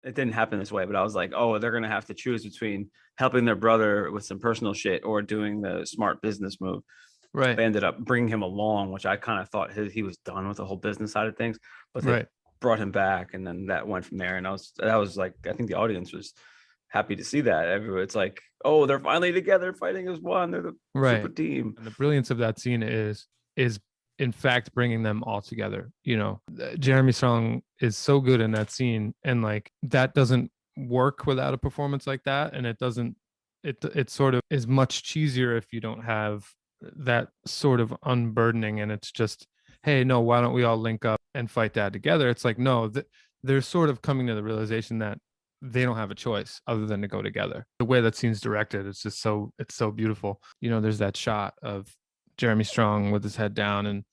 it didn't happen this way, but I was like, oh, they're gonna have to choose between helping their brother with some personal shit or doing the smart business move. Right. They ended up bringing him along, which I kind of thought he was done with the whole business side of things, but they Right. brought him back, and then that went from there. And that was like, I think the audience was happy to see that. Everywhere, it's like, oh, they're finally together, fighting as one. They're the super Right. team. And the brilliance of that scene is in fact bringing them all together. Jeremy Strong is so good in that scene, and like that doesn't work without a performance like that, and it doesn't. It sort of is much cheesier if you don't have that sort of unburdening, and it's just, hey, no, why don't we all link up and fight that together? It's like, no, they're sort of coming to the realization that they don't have a choice other than to go together. The way that scene's directed, it's so beautiful. There's that shot of Jeremy Strong with his head down,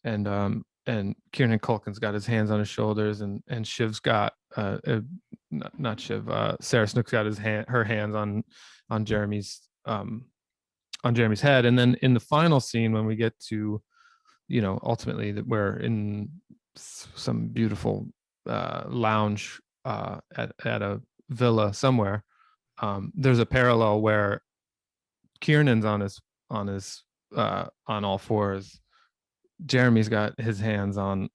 and Kieran Culkin's got his hands on his shoulders, and Shiv's got not Shiv, Sarah Snook's got her hands on Jeremy's head. And then in the final scene, when we get to, ultimately that we're in some beautiful lounge at a villa somewhere. There's a parallel where Kieran's on all fours. Jeremy's got his hands on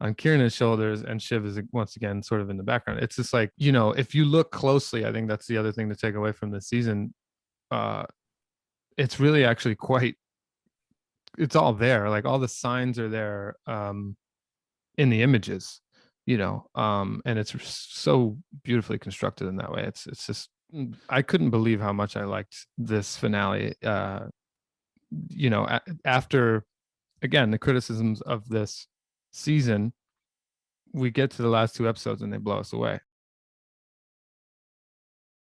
on Kieran's shoulders, and Shiv is once again sort of in the background. It's just like, if you look closely, I think that's the other thing to take away from this season. It's really actually it's all there. Like all the signs are there in the images, and it's so beautifully constructed in that way. It's just, I couldn't believe how much I liked this finale. After, again, the criticisms of this season, we get to the last two episodes and they blow us away.